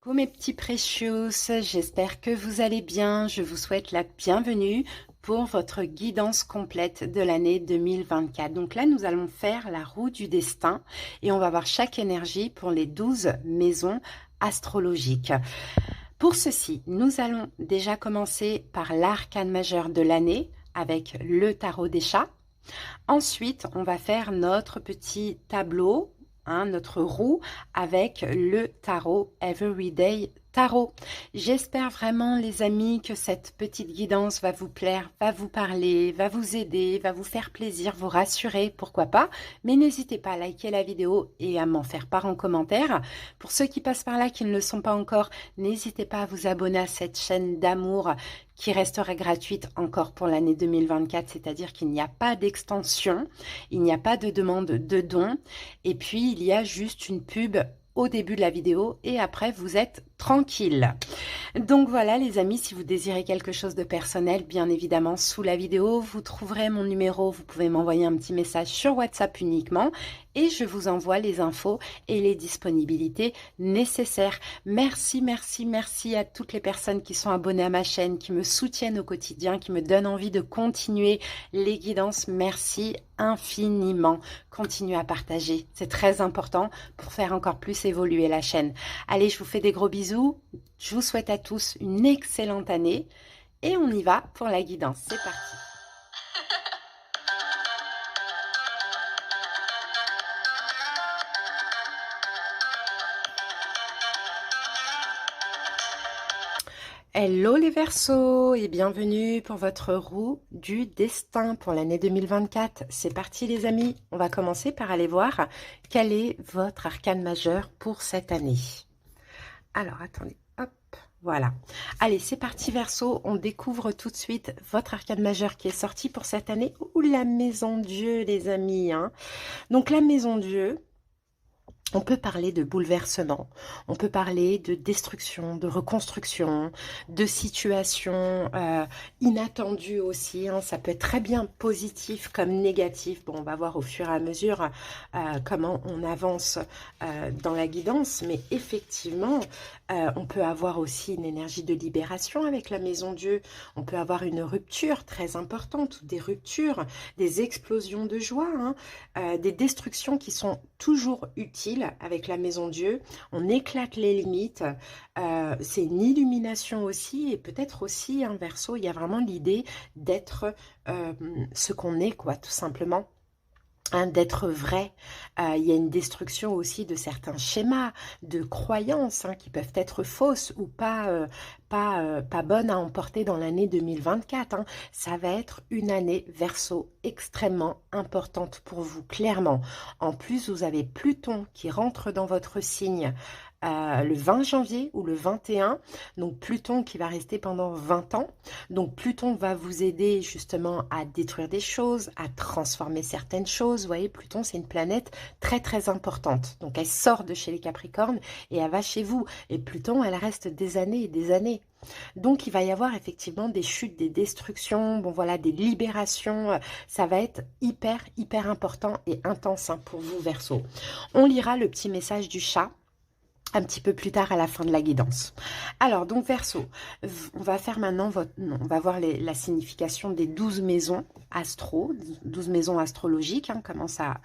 Coucou mes petits precious, j'espère que vous allez bien. Je vous souhaite la bienvenue pour votre guidance complète de l'année 2024. Donc là, nous allons faire la roue du destin et on va voir chaque énergie pour les 12 maisons astrologiques. Pour ceci, nous allons déjà commencer par l'arcane majeur de l'année avec le tarot des chats. Ensuite, on va faire notre petit tableau, notre roue avec le tarot Everyday Tarot. J'espère vraiment les amis que cette petite guidance va vous plaire, va vous parler, va vous aider, va vous faire plaisir, vous rassurer, pourquoi pas. Mais n'hésitez pas à liker la vidéo et à m'en faire part en commentaire. Pour ceux qui passent par là, qui ne le sont pas encore, n'hésitez pas à vous abonner à cette chaîne d'amour qui restera gratuite encore pour l'année 2024, c'est-à-dire qu'il n'y a pas d'extension, il n'y a pas de demande de dons, et puis il y a juste une pub au début de la vidéo et après vous êtes tranquille. Donc voilà les amis, si vous désirez quelque chose de personnel, bien évidemment sous la vidéo vous trouverez mon numéro, vous pouvez m'envoyer un petit message sur WhatsApp uniquement et je vous envoie les infos et les disponibilités nécessaires. Merci, merci, merci à toutes les personnes qui sont abonnées à ma chaîne, qui me soutiennent au quotidien, qui me donnent envie de continuer les guidances. Merci infiniment. Continuez à partager, c'est très important pour faire encore plus évoluer la chaîne. Allez, je vous fais des gros bisous. Je vous souhaite à tous une excellente année et on y va pour la guidance. C'est parti. Hello les Verseaux et bienvenue pour votre roue du destin pour l'année 2024. C'est parti les amis, on va commencer par aller voir quel est votre arcane majeur pour cette année. Alors attendez, hop, voilà. Allez, c'est parti Verseau, on découvre tout de suite votre arcane majeur qui est sorti pour cette année. Ou la maison Dieu les amis. Donc la maison Dieu. On peut parler de bouleversement, on peut parler de destruction, de reconstruction, de situations inattendues aussi. Ça peut être très bien positif comme négatif. Bon, on va voir au fur et à mesure comment on avance dans la guidance. Mais effectivement, on peut avoir aussi une énergie de libération avec la Maison Dieu. On peut avoir une rupture très importante, ou des ruptures, des explosions de joie, des destructions qui sont toujours utiles avec la Maison Dieu. On éclate les limites. C'est une illumination aussi, et peut-être aussi un Verseau, il y a vraiment l'idée d'être ce qu'on est, quoi, tout simplement. D'être vrai. Il y a une destruction aussi de certains schémas, de croyances qui peuvent être fausses ou pas bonnes à emporter dans l'année 2024. Ça va être une année Verseau extrêmement importante pour vous, clairement. En plus, vous avez Pluton qui rentre dans votre signe le 20 janvier ou le 21, donc Pluton qui va rester pendant 20 ans. Donc Pluton va vous aider justement à détruire des choses, à transformer certaines choses. Vous voyez, Pluton c'est une planète très très importante. Donc elle sort de chez les Capricornes et elle va chez vous. Et Pluton, elle reste des années et des années. Donc il va y avoir effectivement des chutes, des destructions, bon voilà, des libérations. Ça va être hyper hyper important et intense pour vous Verseau. On lira le petit message du chat un petit peu plus tard à la fin de la guidance. Alors, donc Verseau, on va faire maintenant, on va voir la signification des 12 maisons astro, 12 maisons astrologiques, comment ça,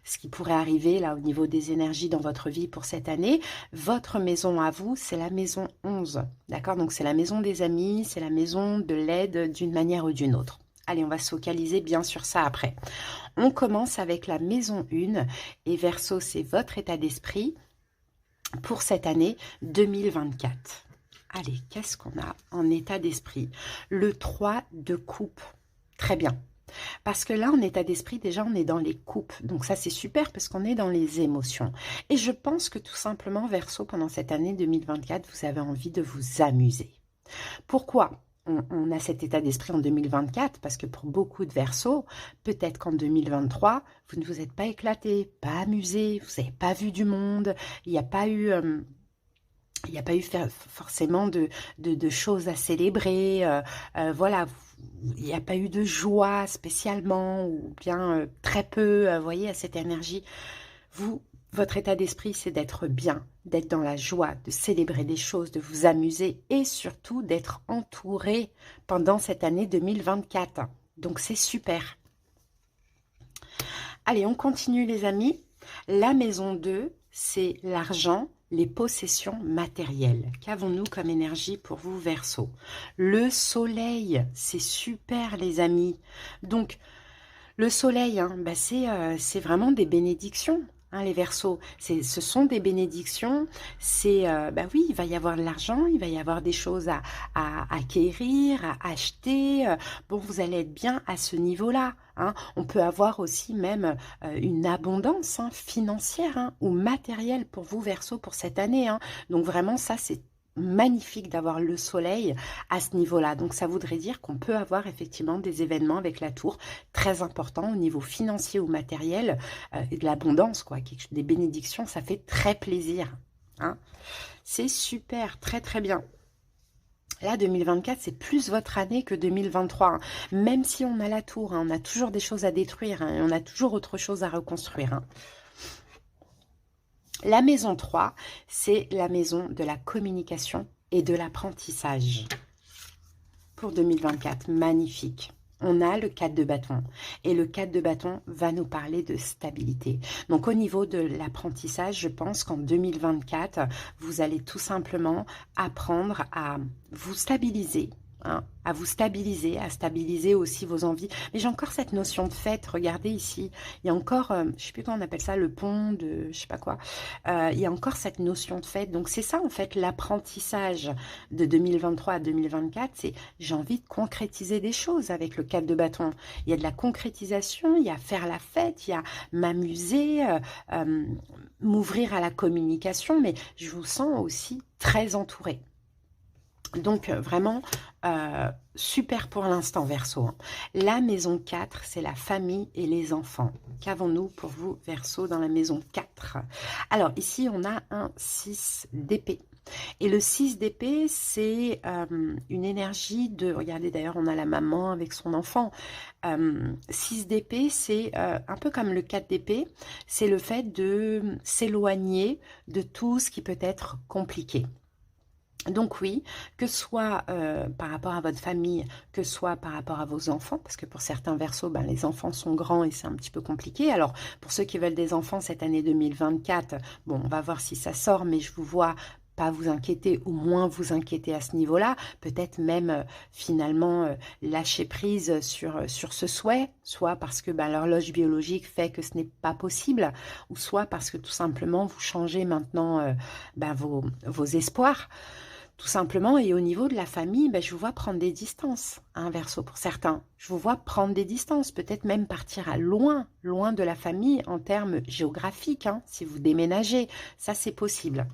ce qui pourrait arriver là au niveau des énergies dans votre vie pour cette année. Votre maison à vous, c'est la maison 11, d'accord? Donc c'est la maison des amis, c'est la maison de l'aide d'une manière ou d'une autre. Allez, on va se focaliser bien sur ça après. On commence avec la maison 1 et Verseau, c'est votre état d'esprit pour cette année 2024. Allez, qu'est-ce qu'on a en état d'esprit? Le 3 de coupe. Très bien. Parce que là, en état d'esprit, déjà, on est dans les coupes. Donc ça, c'est super parce qu'on est dans les émotions. Et je pense que tout simplement, Verseau, pendant cette année 2024, vous avez envie de vous amuser. Pourquoi on a cet état d'esprit en 2024 parce que pour beaucoup de Verseaux, peut-être qu'en 2023, vous ne vous êtes pas éclaté, pas amusé, vous n'avez pas vu du monde, il n'y a pas eu... il n'y a pas eu forcément de choses à célébrer, voilà, il n'y a pas eu de joie spécialement, ou bien très peu, vous voyez, à cette énergie. Vous Votre état d'esprit, c'est d'être bien, d'être dans la joie, de célébrer des choses, de vous amuser et surtout d'être entouré pendant cette année 2024. Donc c'est super. Allez, on continue les amis. La maison 2, c'est l'argent, les possessions matérielles. Qu'avons-nous comme énergie pour vous, Verseau? Le soleil, c'est super les amis. Donc, le soleil, hein, bah c'est vraiment des bénédictions. Hein, les Verseaux, ce sont des bénédictions. C'est, bah oui, il va y avoir de l'argent, il va y avoir des choses à acquérir, à acheter. Bon, vous allez être bien à ce niveau-là. Hein. On peut avoir aussi même une abondance hein, financière hein, ou matérielle pour vous, Verseau, pour cette année. Hein. Donc vraiment, ça, c'est magnifique d'avoir le soleil à ce niveau-là. Donc ça voudrait dire qu'on peut avoir effectivement des événements avec la tour très importants au niveau financier ou matériel et de l'abondance, quoi. Des bénédictions, ça fait très plaisir. Hein. C'est super, très très bien. Là, 2024, c'est plus votre année que 2023. Hein. Même si on a la tour, hein, on a toujours des choses à détruire hein, et on a toujours autre chose à reconstruire. Hein. La maison 3, c'est la maison de la communication et de l'apprentissage. Pour 2024, magnifique. On a le 4 de bâton. Et le 4 de bâton va nous parler de stabilité. Donc au niveau de l'apprentissage, je pense qu'en 2024, vous allez tout simplement apprendre à vous stabiliser. Hein, à vous stabiliser, à stabiliser aussi vos envies. Mais j'ai encore cette notion de fête, regardez ici, il y a encore, je ne sais plus comment on appelle ça, le pont de, je sais pas quoi, il y a encore cette notion de fête. Donc c'est ça en fait l'apprentissage de 2023 à 2024, c'est j'ai envie de concrétiser des choses avec le 4 de bâton. Il y a de la concrétisation, il y a faire la fête, il y a m'amuser, m'ouvrir à la communication, mais je vous sens aussi très entourée. Donc, vraiment, super pour l'instant, Verseau. Hein. La maison 4, c'est la famille et les enfants. Qu'avons-nous pour vous, Verseau, dans la maison 4? Alors, ici, on a un 6 d'épée. Et le 6 d'épée, c'est une énergie de... Regardez, d'ailleurs, on a la maman avec son enfant. 6 d'épée, c'est un peu comme le 4 d'épée. C'est le fait de s'éloigner de tout ce qui peut être compliqué. Donc oui, que ce soit par rapport à votre famille, que ce soit par rapport à vos enfants, parce que pour certains Verseaux, ben, les enfants sont grands et c'est un petit peu compliqué. Alors, pour ceux qui veulent des enfants cette année 2024, bon, on va voir si ça sort, mais je vous vois pas vous inquiéter ou moins vous inquiéter à ce niveau-là. Peut-être même finalement lâcher prise sur ce souhait, soit parce que ben, l'horloge biologique fait que ce n'est pas possible, ou soit parce que tout simplement vous changez maintenant ben, vos espoirs. Tout simplement, et au niveau de la famille, ben, je vous vois prendre des distances, hein, Verseau, pour certains. Je vous vois prendre des distances, peut-être même partir à loin, loin de la famille en termes géographiques, hein, si vous déménagez. Ça, c'est possible.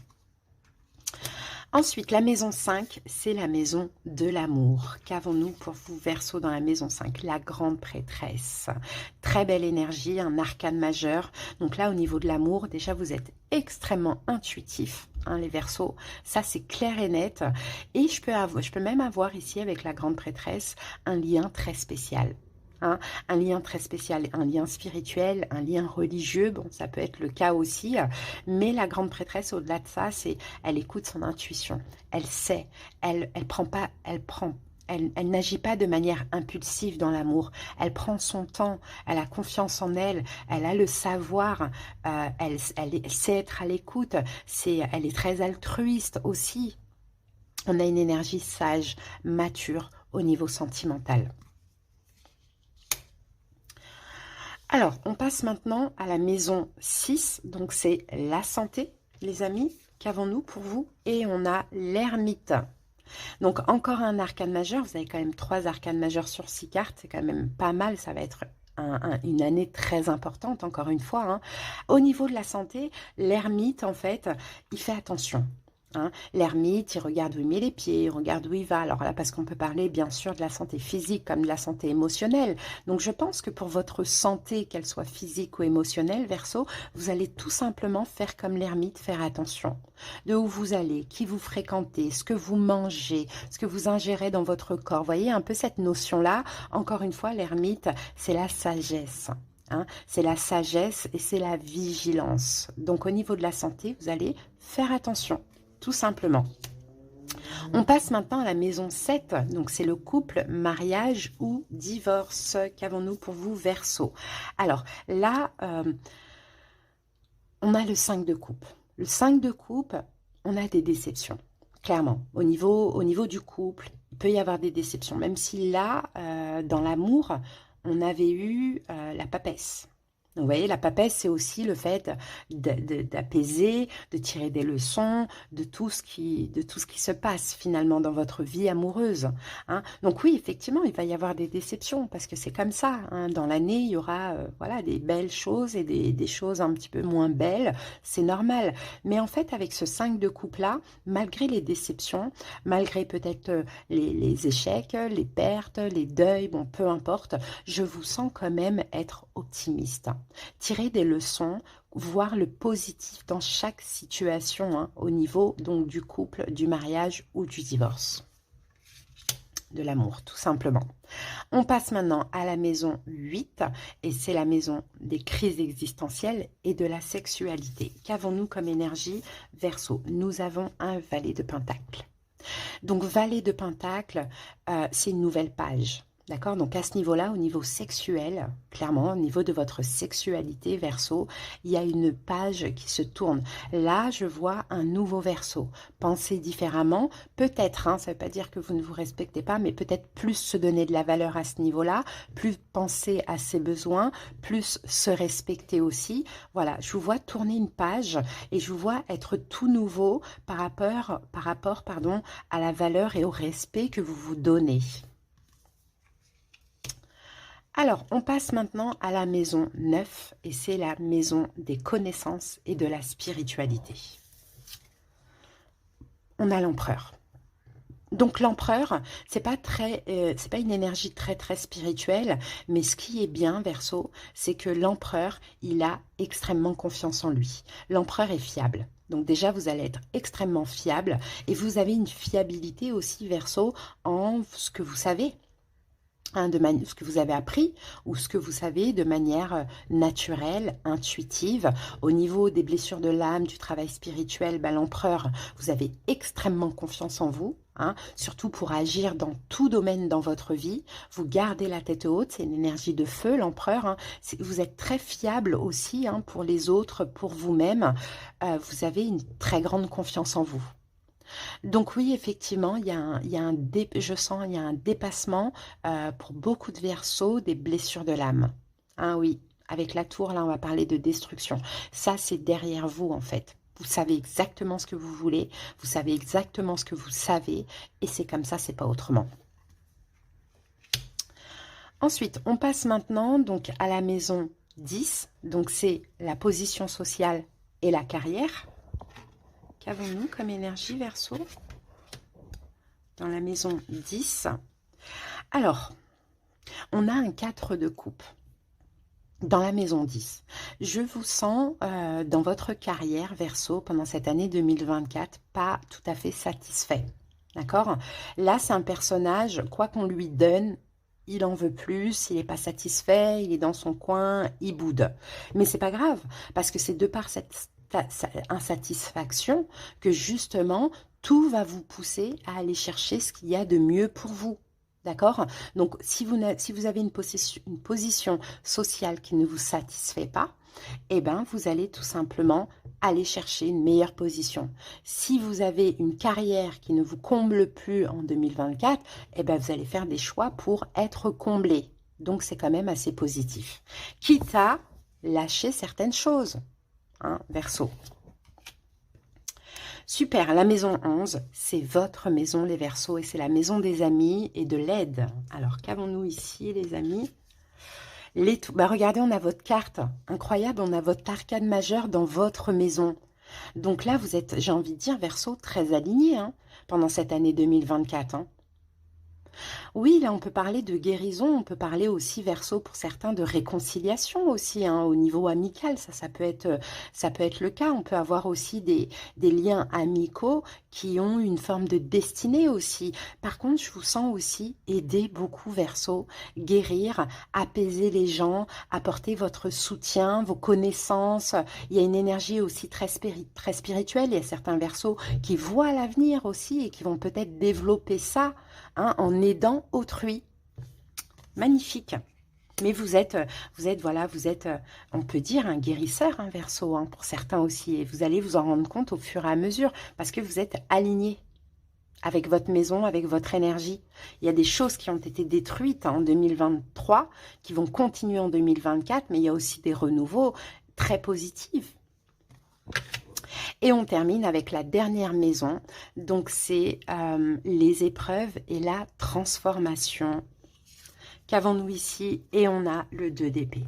Ensuite, la maison 5, c'est la maison de l'amour. Qu'avons-nous pour vous, Verseau, dans la maison 5? La grande prêtresse. Très belle énergie, un arcane majeur. Donc là, au niveau de l'amour, déjà, vous êtes extrêmement intuitif, hein, les Verseaux. Ça, c'est clair et net. Et je peux même avoir ici, avec la grande prêtresse, un lien très spécial. Hein, un lien très spécial, un lien spirituel, un lien religieux, bon ça peut être le cas aussi, mais la grande prêtresse au-delà de ça, c'est elle écoute son intuition, elle sait, elle n'agit pas de manière impulsive dans l'amour, elle prend son temps, elle a confiance en elle, elle a le savoir, elle sait être à l'écoute, elle est très altruiste aussi. On a une énergie sage, mature au niveau sentimental. Alors, on passe maintenant à la maison 6, donc c'est la santé, les amis. Qu'avons-nous pour vous? Et on a l'ermite. Donc, encore un arcane majeur. Vous avez quand même 3 arcanes majeurs sur 6 cartes. C'est quand même pas mal. Ça va être une année très importante, encore une fois. Hein. Au niveau de la santé, l'ermite, en fait, il fait attention. Hein. L'ermite, il regarde où il met les pieds, il regarde où il va. Alors là, parce qu'on peut parler bien sûr de la santé physique comme de la santé émotionnelle. Donc je pense que pour votre santé, qu'elle soit physique ou émotionnelle, Verseau, vous allez tout simplement faire comme l'ermite, faire attention. De où vous allez, qui vous fréquentez, ce que vous mangez, ce que vous ingérez dans votre corps. Vous voyez un peu cette notion-là. Encore une fois, l'ermite, c'est la sagesse. hein. C'est la sagesse et c'est la vigilance. Donc au niveau de la santé, vous allez faire attention, tout simplement. On passe maintenant à la maison 7, donc c'est le couple, mariage ou divorce. Qu'avons-nous pour vous, Verseau? Alors là, on a le 5 de coupe. Le 5 de coupe, on a des déceptions, clairement. Au niveau du couple, il peut y avoir des déceptions, même si là, dans l'amour, on avait eu la papesse. Donc, vous voyez, la papesse, c'est aussi le fait d'apaiser, de tirer des leçons de tout ce qui se passe finalement dans votre vie amoureuse, hein. Donc oui, effectivement, il va y avoir des déceptions parce que c'est comme ça, hein. Dans l'année, il y aura voilà, des belles choses et des choses un petit peu moins belles, c'est normal. Mais en fait, avec ce 5 de coupe-là, malgré les déceptions, malgré peut-être les échecs, les pertes, les deuils, bon, peu importe, je vous sens quand même être optimiste. Tirer des leçons, voir le positif dans chaque situation, hein, au niveau donc du couple, du mariage ou du divorce. De l'amour, tout simplement. On passe maintenant à la maison 8, et c'est la maison des crises existentielles et de la sexualité. Qu'avons-nous comme énergie, Verseau? Nous avons un valet de pentacle. Donc, valet de pentacle, c'est une nouvelle page. D'accord? Donc, à ce niveau-là, au niveau sexuel, clairement, au niveau de votre sexualité, Verseau, il y a une page qui se tourne. Là, je vois un nouveau Verseau. Pensez différemment. Peut-être, hein, ça ne veut pas dire que vous ne vous respectez pas, mais peut-être plus se donner de la valeur à ce niveau-là, plus penser à ses besoins, plus se respecter aussi. Voilà, je vous vois tourner une page et je vous vois être tout nouveau par rapport, pardon, à la valeur et au respect que vous vous donnez. Alors, on passe maintenant à la maison 9, et c'est la maison des connaissances et de la spiritualité. On a l'empereur. Donc l'empereur, c'est pas une énergie très spirituelle, mais ce qui est bien, Verseau, c'est que l'empereur, il a extrêmement confiance en lui. L'empereur est fiable. Donc déjà, vous allez être extrêmement fiable, et vous avez une fiabilité aussi, Verseau, en ce que vous savez. Hein, ce que vous avez appris ou ce que vous savez de manière naturelle, intuitive. Au niveau des blessures de l'âme, du travail spirituel, ben, l'empereur, vous avez extrêmement confiance en vous, hein, surtout pour agir dans tout domaine dans votre vie. Vous gardez la tête haute, c'est une énergie de feu, l'empereur, hein. Vous êtes très fiable aussi, hein, pour les autres, pour vous-même. Vous avez une très grande confiance en vous. Donc oui, effectivement, je sens il y a un dépassement pour beaucoup de Verseaux des blessures de l'âme. Hein, oui, avec la tour, là, on va parler de destruction. Ça, c'est derrière vous, en fait. Vous savez exactement ce que vous voulez, vous savez exactement ce que vous savez, et c'est comme ça, c'est pas autrement. Ensuite, on passe maintenant donc à la maison 10, donc c'est la position sociale et la carrière. Qu'avons-nous comme énergie, Verseau, dans la maison 10? Alors, on a un 4 de coupe dans la maison 10. Je vous sens dans votre carrière, Verseau, pendant cette année 2024, pas tout à fait satisfait. D'accord? Là, c'est un personnage, quoi qu'on lui donne, il en veut plus, il n'est pas satisfait, il est dans son coin, il boude. Mais c'est pas grave, parce que c'est de par cette insatisfaction que justement tout va vous pousser à aller chercher ce qu'il y a de mieux pour vous. D'accord? Donc si vous avez une position sociale qui ne vous satisfait pas, eh ben vous allez tout simplement aller chercher une meilleure position. Si vous avez une carrière qui ne vous comble plus en 2024, eh ben vous allez faire des choix pour être comblé. Donc c'est quand même assez positif. Quitte à lâcher certaines choses. Hein, Verseau. Super, la maison 11, c'est votre maison, les Verseaux, et c'est la maison des amis et de l'aide. Alors, qu'avons-nous ici, les amis? Regardez, on a votre carte. Incroyable, on a votre arcane majeure dans votre maison. Donc là, vous êtes, j'ai envie de dire, Verseau, très aligné, hein, pendant cette année 2024. Hein. Oui, là, on peut parler de guérison, on peut parler aussi, Verseau, pour certains, de réconciliation aussi, hein, au niveau amical. Ça peut être le cas. On peut avoir aussi des liens amicaux qui ont une forme de destinée aussi. Par contre, je vous sens aussi aider beaucoup, Verseau, guérir, apaiser les gens, apporter votre soutien, vos connaissances. Il y a une énergie aussi très spirituelle. Il y a certains Verseaux qui voient l'avenir aussi et qui vont peut-être développer ça, hein, en aidant autrui. Magnifique. Mais vous êtes, on peut dire, un guérisseur, un Verseau, hein, pour certains aussi. Et vous allez vous en rendre compte au fur et à mesure, parce que vous êtes aligné avec votre maison, avec votre énergie. Il y a des choses qui ont été détruites, hein, en 2023, qui vont continuer en 2024, mais il y a aussi des renouveaux très positifs. Et on termine avec la dernière maison, donc c'est les épreuves et la transformation. Qu'avons-nous ici? Et on a le 2 d'épée.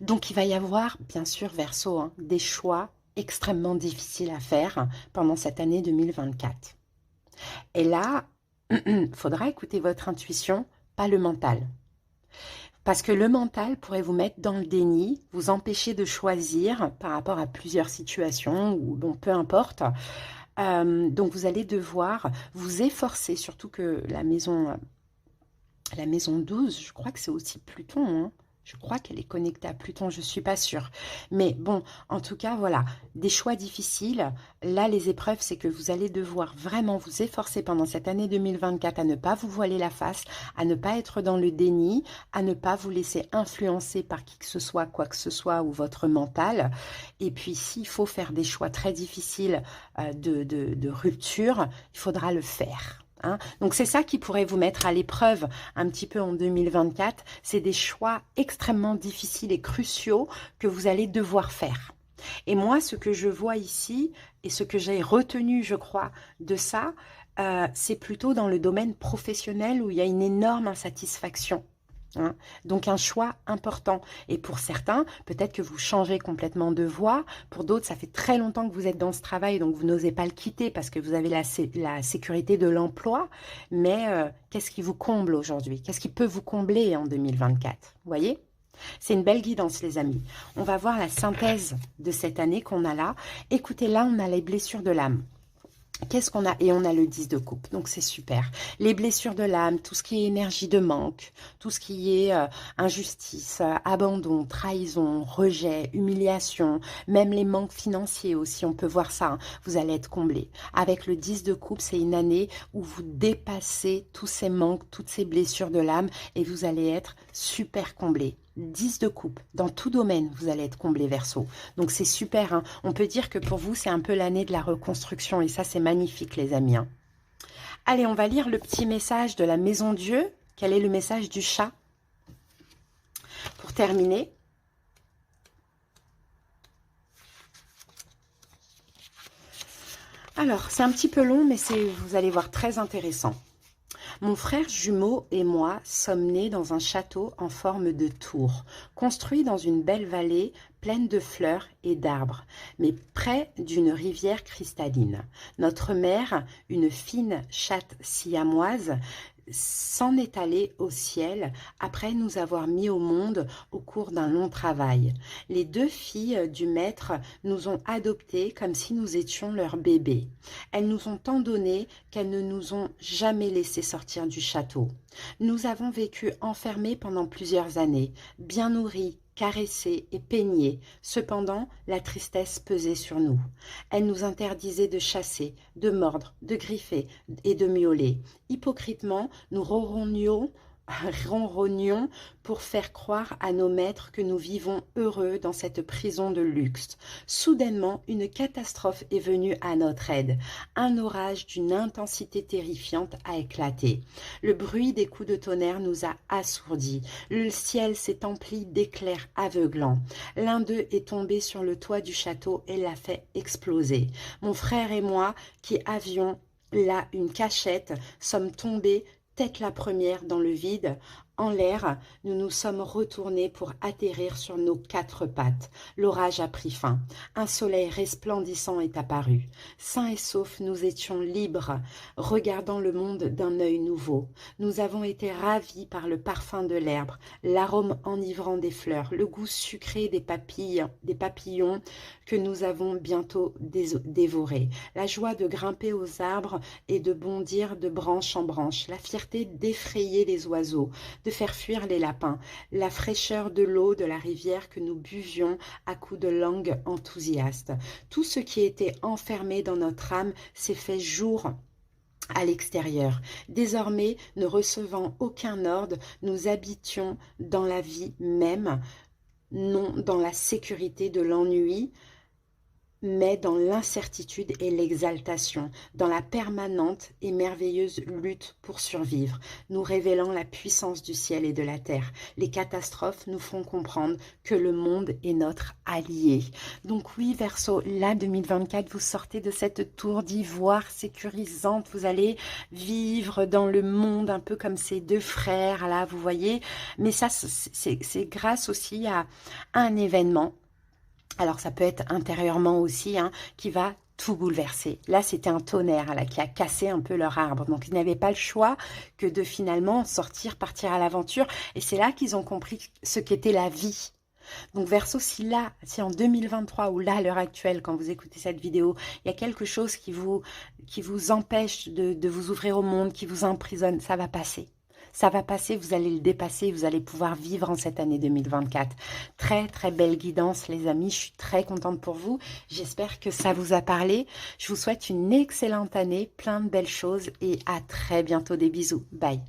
Donc il va y avoir, bien sûr, Verseau, hein, des choix extrêmement difficiles à faire pendant cette année 2024. Et là, il faudra écouter votre intuition, pas le mental. Parce que le mental pourrait vous mettre dans le déni, vous empêcher de choisir par rapport à plusieurs situations, ou bon, peu importe. Donc vous allez devoir vous efforcer, surtout que la maison 12, je crois que c'est aussi Pluton, hein. Je crois qu'elle est connectée à Pluton, je ne suis pas sûre. Mais bon, en tout cas, voilà, des choix difficiles. Là, les épreuves, c'est que vous allez devoir vraiment vous efforcer pendant cette année 2024 à ne pas vous voiler la face, à ne pas être dans le déni, à ne pas vous laisser influencer par qui que ce soit, quoi que ce soit, ou votre mental. Et puis, s'il faut faire des choix très difficiles de rupture, il faudra le faire. Hein. Donc c'est ça qui pourrait vous mettre à l'épreuve un petit peu en 2024, c'est des choix extrêmement difficiles et cruciaux que vous allez devoir faire. Et moi, ce que je vois ici, et ce que j'ai retenu, je crois, de ça, c'est plutôt dans le domaine professionnel où il y a une énorme insatisfaction. Hein. Donc un choix important. Et pour certains, peut-être que vous changez complètement de voie. Pour d'autres, ça fait très longtemps que vous êtes dans ce travail, donc vous n'osez pas le quitter parce que vous avez la sécurité de l'emploi. Mais qu'est-ce qui vous comble aujourd'hui? Qu'est-ce qui peut vous combler en 2024? Vous voyez? C'est une belle guidance, les amis. On va voir la synthèse de cette année qu'on a là. Écoutez, là, on a les blessures de l'âme. Qu'est-ce qu'on a? Et on a le 10 de coupe, donc c'est super. Les blessures de l'âme, tout ce qui est énergie de manque, tout ce qui est injustice, abandon, trahison, rejet, humiliation, même les manques financiers aussi, on peut voir ça, hein. Vous allez être comblé. Avec le 10 de coupe, c'est une année où vous dépassez tous ces manques, toutes ces blessures de l'âme et vous allez être super comblé. 10 de coupe, dans tout domaine, vous allez être comblé, Verseau. Donc c'est super, hein. On peut dire que pour vous, c'est un peu l'année de la reconstruction et ça, c'est magnifique, les amis, hein. Allez, on va lire le petit message de la Maison Dieu. Quel est le message du chat? Pour terminer. Alors, c'est un petit peu long, mais vous allez voir, très intéressant. Mon frère jumeau et moi sommes nés dans un château en forme de tour, construit dans une belle vallée pleine de fleurs et d'arbres, mais près d'une rivière cristalline. Notre mère, une fine chatte siamoise, s'en est allée au ciel après nous avoir mis au monde au cours d'un long travail. Les deux filles du maître nous ont adoptés comme si nous étions leurs bébés. Elles nous ont tant donné qu'elles ne nous ont jamais laissé sortir du château. Nous avons vécu enfermés pendant plusieurs années, bien nourris, caressés et peignés. Cependant, la tristesse pesait sur nous. Elle nous interdisait de chasser, de mordre, de griffer et de miauler. Hypocritement, nous ronronnions pour faire croire à nos maîtres que nous vivons heureux dans cette prison de luxe. Soudainement, une catastrophe est venue à notre aide. Un orage d'une intensité terrifiante a éclaté. Le bruit des coups de tonnerre nous a assourdis. Le ciel s'est empli d'éclairs aveuglants. L'un d'eux est tombé sur le toit du château et l'a fait exploser. Mon frère et moi, qui avions là une cachette, sommes tombés tête la première dans le vide En l'air, nous nous sommes retournés pour atterrir sur nos quatre pattes. L'orage a pris fin. Un soleil resplendissant est apparu. Sains et saufs, nous étions libres, regardant le monde d'un œil nouveau. Nous avons été ravis par le parfum de l'herbe, l'arôme enivrant des fleurs, le goût sucré des papillons que nous avons bientôt dévorés, la joie de grimper aux arbres et de bondir de branche en branche, la fierté d'effrayer les oiseaux, de faire fuir les lapins, la fraîcheur de l'eau de la rivière que nous buvions à coups de langue enthousiaste. Tout ce qui était enfermé dans notre âme s'est fait jour à l'extérieur. Désormais, ne recevant aucun ordre, nous habitions dans la vie même, non dans la sécurité de l'ennui, mais dans l'incertitude et l'exaltation, dans la permanente et merveilleuse lutte pour survivre, nous révélant la puissance du ciel et de la terre. Les catastrophes nous font comprendre que le monde est notre allié. Donc oui, Verseau, là, 2024, vous sortez de cette tour d'ivoire sécurisante, vous allez vivre dans le monde un peu comme ces deux frères, là, vous voyez. Mais ça, c'est grâce aussi à un événement. Alors, ça peut être intérieurement aussi, hein, qui va tout bouleverser. Là, c'était un tonnerre là, qui a cassé un peu leur arbre. Donc, ils n'avaient pas le choix que de finalement sortir, partir à l'aventure. Et c'est là qu'ils ont compris ce qu'était la vie. Donc, Verseau, si en 2023 ou là, à l'heure actuelle, quand vous écoutez cette vidéo, il y a quelque chose qui vous empêche de vous ouvrir au monde, qui vous emprisonne, ça va passer. Ça va passer, vous allez le dépasser, vous allez pouvoir vivre en cette année 2024. Très, très belle guidance, les amis. Je suis très contente pour vous. J'espère que ça vous a parlé. Je vous souhaite une excellente année, plein de belles choses et à très bientôt. Des bisous. Bye.